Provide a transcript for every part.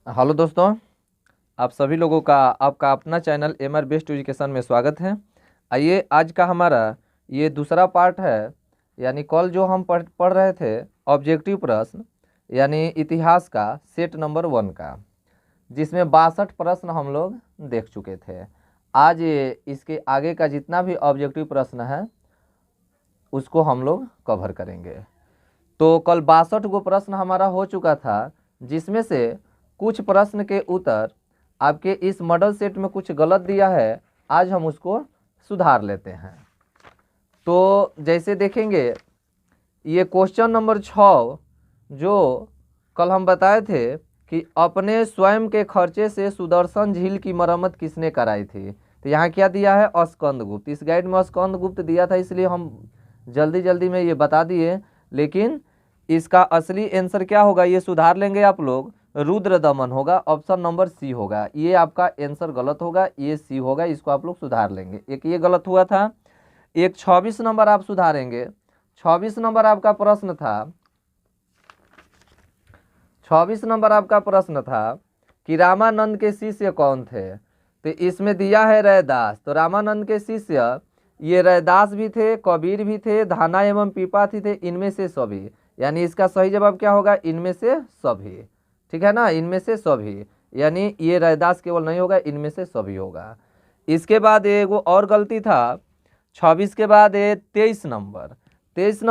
Hello दोस्तों, आप सभी लोगों का आपका अपना चैनल एमआर बेस्ट एजुकेशन में स्वागत है। आइए, आज का हमारा ये दूसरा पार्ट है। यानी कल जो हम पढ़ रहे थे ऑब्जेक्टिव प्रश्न यानी इतिहास का सेट नंबर 1 का, जिसमें 62 प्रश्न हम लोग देख चुके थे। आज ये इसके आगे का जितना भी ऑब्जेक्टिव प्रश्न है उसको हम लोग कवर करेंगे। तो कल 62 गो प्रश्न हमारा हो चुका था, जिसमें से कुछ प्रश्न के उत्तर आपके इस मॉडल सेट में कुछ गलत दिया है। आज हम उसको सुधार लेते हैं। तो जैसे देखेंगे, ये क्वेश्चन नंबर 6 जो कल हम बताए थे कि अपने स्वयं के खर्चे से सुदर्शन झील की मरम्मत किसने कराई थी, तो यहाँ क्या दिया है? स्कंदगुप्त। इस गाइड में स्कंदगुप्त दिया था, इसलिए हम जल्दी जल्दी में ये बता दिए। लेकिन इसका असली आंसर क्या होगा, ये सुधार लेंगे आप लोग, रुद्रदमन होगा। ऑप्शन नंबर सी होगा। ये आपका आंसर गलत होगा, ये सी होगा। इसको आप लोग सुधार लेंगे। एक ये गलत हुआ था। एक 26 नंबर आप सुधारेंगे। 26 नंबर आपका प्रश्न था 26 नंबर आपका प्रश्न था कि रामानंद के शिष्य कौन थे, तो इसमें दिया है रैदास। तो रामानंद के शिष्य ये रैदास भी थे, कबीर भी थे, धाना एवं पीपा थे, इनमें से सभी। यानी इसका सही जवाब क्या होगा? इनमें से सभी। ठीक है ना, इनमें से सभी। यानी ये रैदास केवल नहीं होगा, इनमें से सभी होगा। इसके बाद एक वो और गलती था 26 के बाद 23 नंबर 23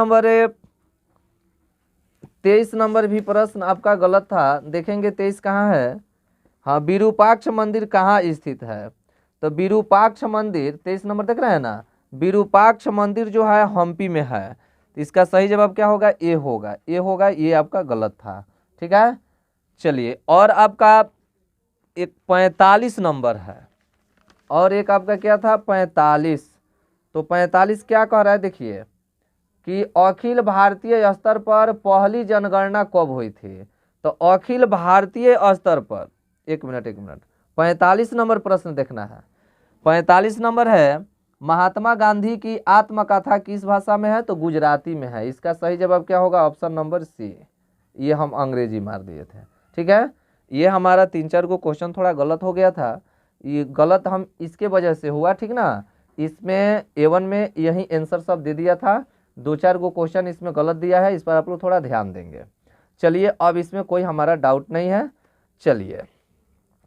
नंबर भी प्रश्न आपका गलत था। देखेंगे 23 कहाँ है। हाँ, विरूपाक्ष मंदिर कहाँ स्थित है? तो विरूपाक्ष मंदिर 23 नंबर देख रहे हैं ना, विरूपाक्ष मंदिर जो है हम्पी में है। तो इसका सही जवाब क्या होगा? ए होगा। ए होगा, ये आपका गलत था। ठीक है, चलिए। और आपका एक 45 नंबर है, और एक आपका क्या था? 45। तो 45 क्या कह रहा है, देखिए कि अखिल भारतीय स्तर पर पहली जनगणना कब हुई थी। तो अखिल भारतीय स्तर पर, एक मिनट 45 नंबर प्रश्न देखना है। 45 नंबर है, महात्मा गांधी की आत्मकथा किस भाषा में है? तो गुजराती में है। इसका सही जवाब क्या होगा? Option number C. ये हम अंग्रेजी मार दिए थे। ठीक है, ये हमारा 3-4 को क्वेश्चन थोड़ा गलत हो गया था। ये गलत हम इसके वजह से हुआ, ठीक ना। इसमें A1 में यही आंसर सब दे दिया था। 2-4 को क्वेश्चन इसमें गलत दिया है, इस पर आप लोग थोड़ा ध्यान देंगे। चलिए, अब इसमें कोई हमारा डाउट नहीं है। चलिए,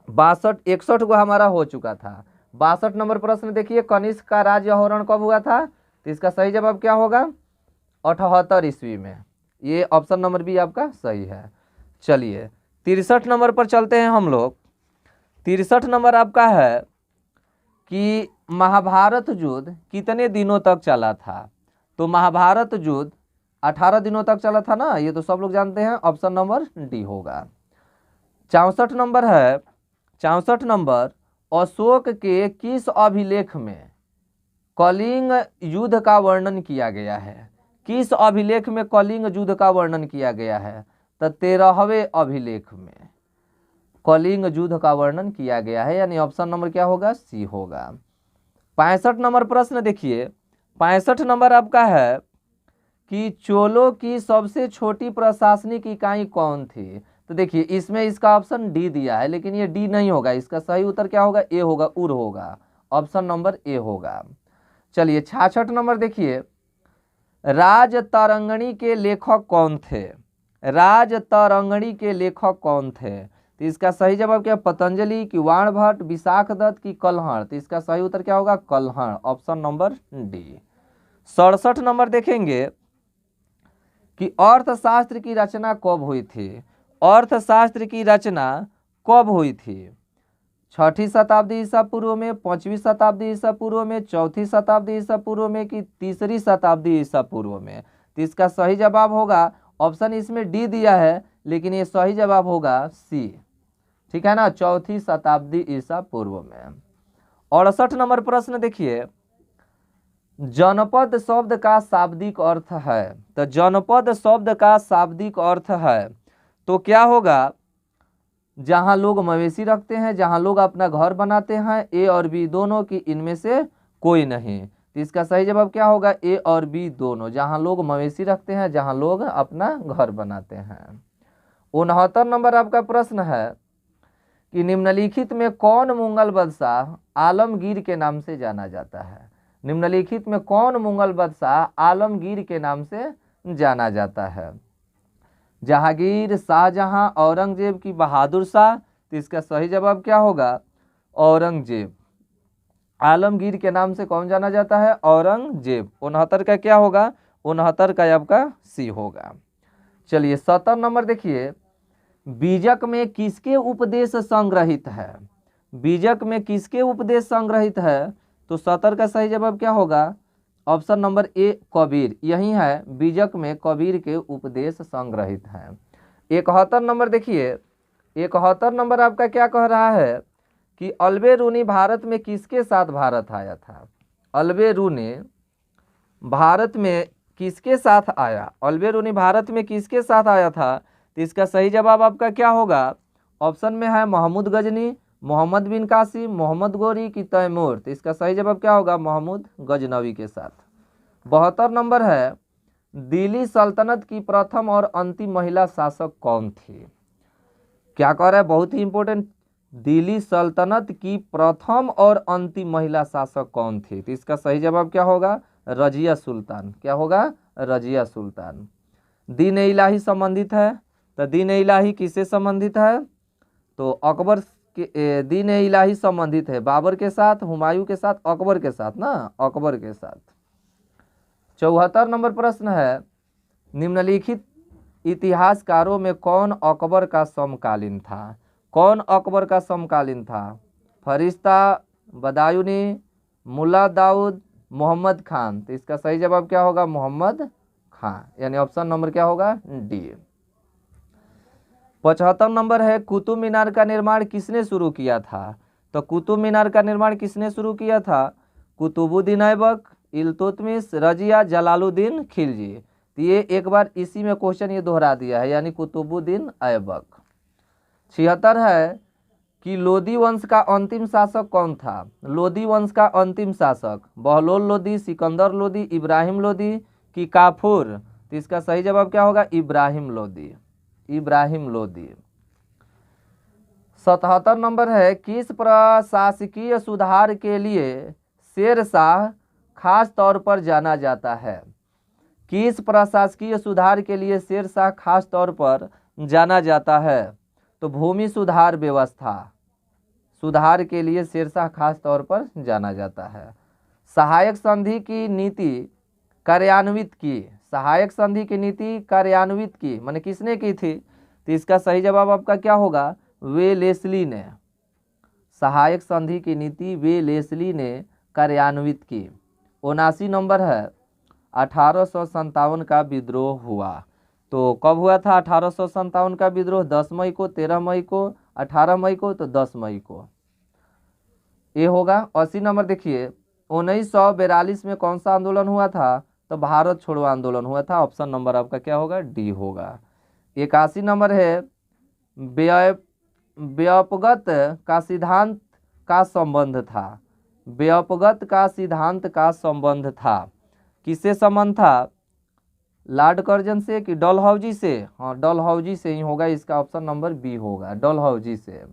61 को हमारा हो चुका था। 62 नंबर प्रश्न देखिए, कनिष्क का राज्य आहरण कब हुआ था? तो इसका सही जवाब क्या होगा? 78 ईस्वी में। ये ऑप्शन नंबर भी आपका सही है। चलिए, 63 नंबर पर चलते हैं हम लोग। 63 नंबर आपका है कि महाभारत युद्ध कितने दिनों तक चला था? तो महाभारत युद्ध 18 दिनों तक चला था ना, ये तो सब लोग जानते हैं। ऑप्शन नंबर डी होगा। 64 नंबर है, 64 नंबर, अशोक के किस अभिलेख में कलिंग युद्ध का वर्णन किया गया है? किस अभिलेख में कलिंग युद्ध का वर्णन किया गया है? तो 13वें अभिलेख में कलिंग युद्ध का वर्णन किया गया है। यानी ऑप्शन नंबर क्या होगा? सी होगा। 65 नंबर प्रश्न देखिए, 65 नंबर आपका है कि चोलों की सबसे छोटी प्रशासनिक इकाई कौन थी? तो देखिए, इसमें इसका ऑप्शन डी दिया है, लेकिन ये डी नहीं होगा। इसका सही उत्तर क्या होगा? ए होगा, उर होगा। ऑप्शन नंबर ए होगा। चलिए, 66 नंबर देखिए, राजतरंगिणी के लेखक कौन थे? राजतरंगिणी के लेखक कौन थे? तो इसका सही जवाब क्या? पतंजलि की, वाणभट्ट, विशाखदत्त की, कल्हण। तो इसका सही उत्तर क्या होगा? Kalhana. Option number D. 67 number देखेंगे कि अर्थशास्त्र की रचना कब हुई थी? अर्थशास्त्र की रचना कब हुई थी? 6ठी शताब्दी ईसा पूर्व में, 5वीं शताब्दी ईसा पूर्व में, 4थी शताब्दी ईसा पूर्व में, कि 3री शताब्दी ईसा पूर्व में? तो इसका सही जवाब होगा, ऑप्शन इसमें डी दिया है, लेकिन ये सही जवाब होगा सी। ठीक है ना, 4थी शताब्दी ईसा पूर्व में। 68 नंबर प्रश्न देखिए, जनपद शब्द का शाब्दिक अर्थ है। तो जनपद शब्द का शाब्दिक अर्थ है तो क्या होगा? जहां लोग मवेशी रखते हैं, जहां लोग अपना घर बनाते हैं। ए और बी दोनों, की इनमें से कोई नहीं। तो इसका सही जवाब क्या होगा? ए और बी दोनों, जहां लोग मवेशी रखते हैं, जहां लोग अपना घर बनाते हैं। 69 नंबर आपका प्रश्न है, कि निम्नलिखित में कौन मुगल बादशाह आलमगीर के नाम से जाना जाता है। निम्नलिखित में कौन मुगल बादशाह आलमगीर के नाम से जाना जाता है। जहांगीर, शाहजहां, औरंगजेब की बहादुर शाह। तो इसका सही जवाब क्या होगा? औरंगजेब। आलमगीर के नाम से कौन जाना जाता है? औरंगजेब। 69 का क्या होगा? 69 का आपका सी होगा। चलिए 70 नंबर देखिए, बीजक में किसके उपदेश संग्रहित है? बीजक में किसके उपदेश संग्रहित है? तो 70 का सही जवाब क्या होगा? ऑप्शन नंबर ए कबीर, यही है, बीजक में कबीर के उपदेश संग्रहित हैं। 71 नंबर देखिए, 71 नंबर आपका क्या कह रहा है कि अल्बेरूनी भारत में किसके साथ भारत आया था? अल्बेरूनी भारत में किसके साथ आया? अल्बेरूनी भारत में किसके साथ आया था? तो इसका सही जवाब आपका क्या होगा? ऑप्शन में है महमूद गजनी, मोहम्मद बिन कासिम, मोहम्मद गोरी की तैमूर। तो इसका सही जवाब क्या होगा? महमूद गजनवी के साथ। 72 नंबर है, दिल्ली सल्तनत की प्रथम और अंतिम महिला शासक कौन थी? क्या कह रहा है? बहुत ही इंपॉर्टेंट, दिल्ली सल्तनत की प्रथम और अंतिम महिला शासक कौन थी? तो इसका सही जवाब क्या होगा? रजिया सुल्तान। क्या होगा? रजिया सुल्तान। दीन ए इलाही संबंधित है, तो दीन ए इलाही किससे संबंधित है? तो अकबर के दीन ए इलाही संबंधित है बाबर के साथ, हुमायूं के साथ, अकबर के साथ ना, अकबर के साथ। 74 नंबर प्रश्न है, निम्नलिखित इतिहासकारों में कौन अकबर का समकालीन था? कौन अकबर का समकालीन था? फरिश्ता, बदायूनी, मुल्ला दाऊद, मोहम्मद खान। तो इसका सही जवाब क्या होगा? मोहम्मद खान, यानी ऑप्शन नंबर क्या होगा? डी। 75 नंबर है, कुतुब मीनार का निर्माण किसने शुरू किया था? तो कुतुब मीनार का निर्माण किसने शुरू किया था? कुतुबुद्दीन ऐबक, इल्तुतमिश, रजिया, जलालुद्दीन खिलजी। तो ये एक बार इसी में क्वेश्चन ये दोहरा दिया है, यानी कुतुबुद्दीन ऐबक। 76 है कि लोदी वंश का अंतिम शासक कौन था? लोदी वंश का अंतिम शासक बहलोल लोदी, सिकंदर लोदी, इब्राहिम लोदी की काफूर। तो इसका सही जवाब क्या होगा? इब्राहिम लोदी। इब्राहिम लोदी। 77 नंबर है, किस प्रशासकीय सुधार के लिए शेरशाह खास तौर पर जाना जाता है? किस प्रशासकीय सुधार के लिए शेरशाह खास तौर पर जाना जाता है? तो भूमि सुधार व्यवस्था सुधार के लिए शेरशाह खास तौर पर जाना जाता है। सहायक संधि की नीति कार्यान्वित की, सहायक संधि की नीति कार्यान्वित की माने किसने की थी? तो इसका सही जवाब आपका क्या होगा? वेलेस्ली ने। सहायक संधि की नीति वेलेस्ली ने कार्यान्वित की। 79 नंबर है, 1857 का विद्रोह हुआ। तो कब हुआ था 1857 का विद्रोह? 10 मई को, 13 मई को, 18 मई को, तो 10 मई को ये होगा। 80 नंबर देखिए, 1942 में कौन सा आंदोलन हुआ था? तो भारत छोड़ो आंदोलन हुआ था। ऑप्शन नंबर आपका क्या होगा? डी होगा। 81 नंबर है, व्यापगत का सिद्धांत का संबंध था। व्यापगत का सिद्धांत का संबंध था, किससे संबंध था? लॉर्ड कर्जन से कि डलहौजी से? हाँ, डलहौजी से ही होगा, इसका ऑप्शन नंबर बी होगा, डलहौजी से।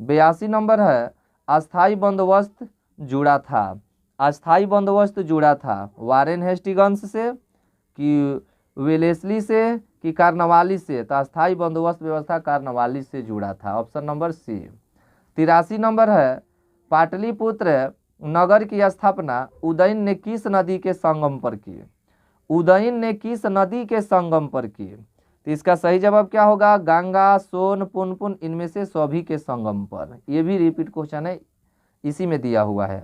82 नंबर है, अस्थाई बंदोबस्त जुड़ा था। अस्थाई बंदोबस्त जुड़ा था वारेन हेस्टिंग्स से कि वेलेस्ली से कि कार्नवालिस से? तो अस्थाई बंदोबस्त व्यवस्था कार्नवालिस से जुड़ा था, ऑप्शन नंबर सी। 83 नंबर है, पाटलिपुत्र नगर की स्थापना उदयन ने किस नदी के संगम पर की? उदयन ने किस नदी के संगम पर की? तो इसका सही जवाब क्या होगा? गंगा, सोन, पुनपुन, इनमें से सभी के संगम पर। ये भी रिपीट क्वेश्चन है, इसी में दिया हुआ है।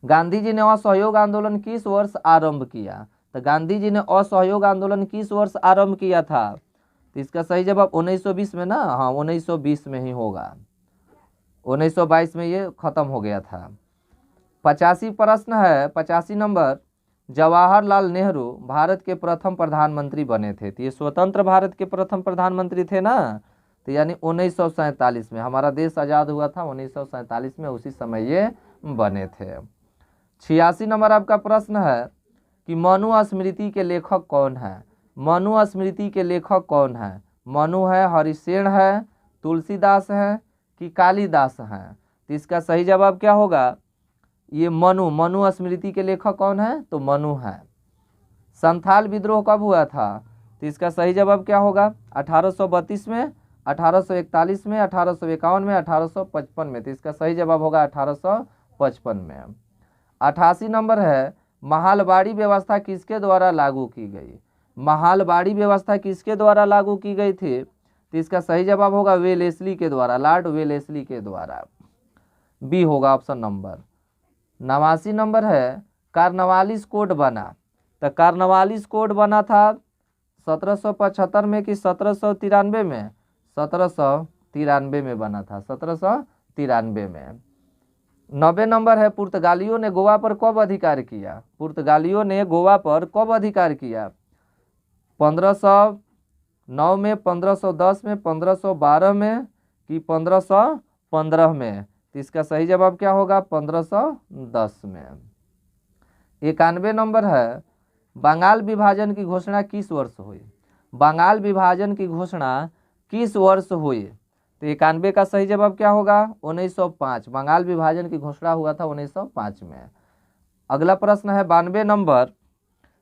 गांधी जी ने असहयोग आंदोलन किस वर्ष आरंभ किया? तो गांधी जी ने असहयोग आंदोलन किस वर्ष आरंभ किया था? तो इसका सही जवाब 1920 में ना, हाँ 1920 में ही होगा। 1922 में ये खत्म हो गया था। 85 प्रश्न है, 85 नंबर, जवाहरलाल नेहरू भारत के प्रथम प्रधानमंत्री बने थे। तो ये स्वतंत्र भारत के प्रथम प्रधानमंत्री थे ना, तो यानी 1947 में हमारा देश आज़ाद हुआ था, 1947 में, उसी समय ये बने थे। 86 नंबर आपका प्रश्न है कि मनुस्मृति के लेखक कौन है? मनुस्मृति के लेखक कौन है? मनु है, हरिसेन है, तुलसीदास है, कि कालिदास हैं? तो इसका सही जवाब क्या होगा? ये मनु स्मृति के लेखक कौन है? तो मनु है। संथाल विद्रोह कब हुआ था? तो इसका सही जवाब क्या होगा? 1832 में, 1841 में, 1851 में, 1855 में। तो इसका सही जवाब होगा 1855 में। 88 नंबर है, महालबाड़ी व्यवस्था किसके द्वारा लागू की गई? महालबाड़ी व्यवस्था किसके द्वारा लागू की गई थी? तो इसका सही जवाब होगा वेलेस्ली के द्वारा, लॉर्ड वेलेस्ली के द्वारा। बी होगा ऑप्शन नंबर। 89 नंबर है, कार्नवालिस कोड बना। तो कार्नवालिस कोड बना था 1775 में कि 1793 में? 1793 में बना था, 1793 में। 90 नंबर है, पुर्तगालियों ने गोवा पर कब अधिकार किया? पुर्तगालियों ने गोवा पर कब अधिकार किया? 1509 में, 1510 में, 1512 में कि 1515 में? तो इसका सही जवाब क्या होगा? 1510 में। 91 नंबर है, बंगाल विभाजन की घोषणा किस वर्ष हुई? बंगाल विभाजन की घोषणा किस वर्ष हुई? तो 91 का सही जवाब क्या होगा? 1905। बंगाल विभाजन की घोषणा हुआ था 1905 में। अगला प्रश्न है 92 नंबर।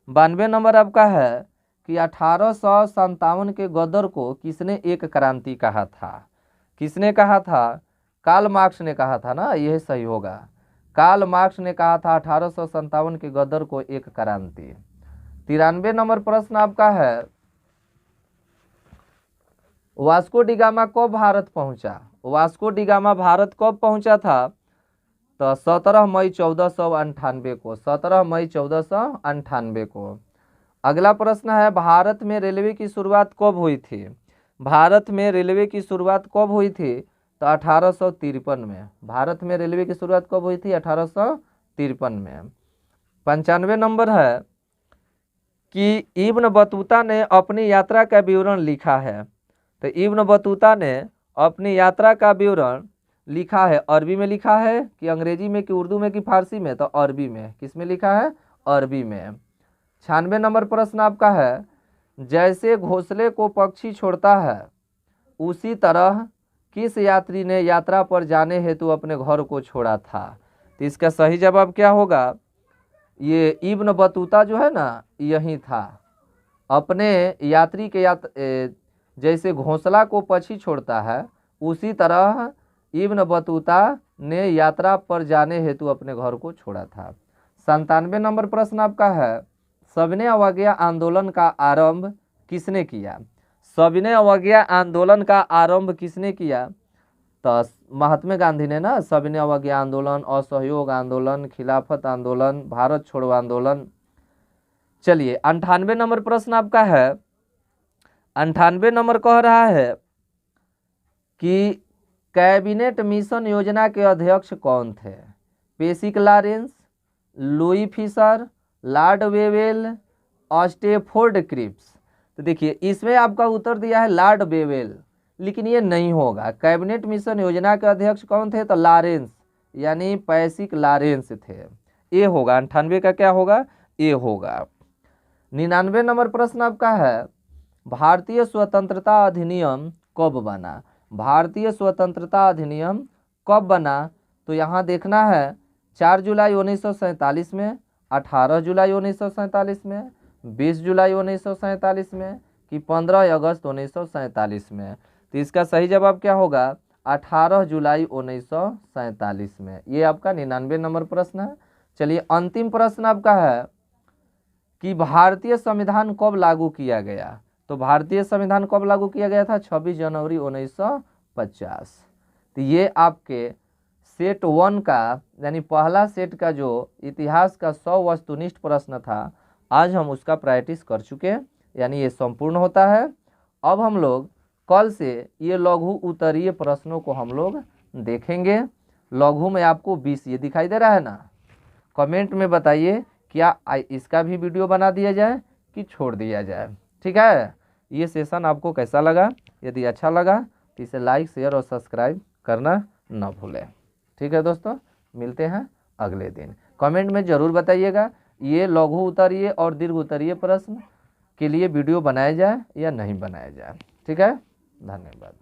92 नंबर आपका है कि 1857 के गदर को किसने एक क्रांति कहा था? किसने कहा था? कार्ल मार्क्स ने कहा था ना, यह सही होगा। कार्ल मार्क्स ने कहा था 1857 के गदर को एक क्रांति। 93 नंबर प्रश्न आपका है, वास्को डी गामा कब भारत पहुंचा? वास्को डी गामा भारत कब पहुंचा था? तो 17 मई 1498 को, 17 मई 1498 को। अगला प्रश्न है, भारत में रेलवे की शुरुआत कब हुई थी? भारत में रेलवे की शुरुआत कब हुई थी? तो 1853 में। भारत में रेलवे की शुरुआत कब हुई थी? 1853 में। 95 नंबर है कि इब्न बतूता ने अपनी यात्रा का विवरण लिखा है। तो इब्न बतूता ने अपनी यात्रा का विवरण लिखा है, अरबी में लिखा है कि अंग्रेजी में कि उर्दू में कि फारसी में? तो अरबी में। किस में लिखा है? अरबी में। 96 नंबर प्रश्न आपका है, जैसे घोंसले को पक्षी छोड़ता है उसी तरह किस यात्री ने यात्रा पर जाने हेतु अपने घर को छोड़ा था? तो इसका सही जवाब क्या होगा? ये इब्न बतूता जो है ना, यही था। अपने यात्री के जैसे घोंसला को पक्षी छोड़ता है उसी तरह इब्न बतूता ने यात्रा पर जाने हेतु अपने घर को छोड़ा था। 97 नंबर प्रश्न आपका है, सविनय अवज्ञा आंदोलन का आरंभ किसने किया? सविनय अवज्ञा आंदोलन का आरंभ किसने किया? तो महात्मा गांधी ने ना, सविनय अवज्ञा आंदोलन, असहयोग आंदोलन, खिलाफत आंदोलन, भारत छोड़ो आंदोलन। चलिए 98 नंबर प्रश्न आपका है, 98 नंबर कह रहा है कि कैबिनेट मिशन योजना के अध्यक्ष कौन थे? Pethick Lawrence, Louis Fischer, Lord Wavell, Stafford Cripps. तो देखिए इसमें आपका उत्तर दिया है लॉर्ड वेवेल, लेकिन ये नहीं होगा। कैबिनेट मिशन योजना के अध्यक्ष कौन थे? तो लॉरेंस, यानी पेसिक लॉरेंस थे। ए होगा। 98 का क्या होगा? ए होगा। 99 नंबर प्रश्न आपका है, भारतीय स्वतंत्रता अधिनियम कब बना? भारतीय स्वतंत्रता अधिनियम कब बना? तो यहाँ देखना है 4 जुलाई 1947 में, 18 जुलाई 1947 में, 20 जुलाई 1947 में कि 15 अगस्त 1947 में। तो इसका सही जवाब क्या होगा? 18 जुलाई 1947 में। ये आपका 99 नंबर प्रश्न है। चलिए अंतिम प्रश्न आपका है कि भारतीय संविधान कब लागू किया गया? तो भारतीय संविधान कब लागू किया गया था? 26 जनवरी 1950। तो ये आपके सेट 1 का, यानी पहला सेट का जो इतिहास का 100 वस्तुनिष्ठ प्रश्न था, आज हम उसका प्रैक्टिस कर चुके, यानी ये संपूर्ण होता है। अब हम लोग कल से ये लघु उत्तरीय प्रश्नों को हम लोग देखेंगे। लघु में आपको 20 ये दिखाई दे रहा है ना, कमेंट में बताइए क्या इसका भी वीडियो बना दिया जाए कि छोड़ दिया जाए। ठीक है, ये सेशन आपको कैसा लगा? यदि अच्छा लगा तो इसे लाइक, शेयर और सब्सक्राइब करना न भूलें। ठीक है दोस्तों, मिलते हैं अगले दिन। कमेंट में ज़रूर बताइएगा ये लघु उत्तरीय और दीर्घ उत्तरीय प्रश्न के लिए वीडियो बनाया जाए या नहीं बनाया जाए। ठीक है, धन्यवाद।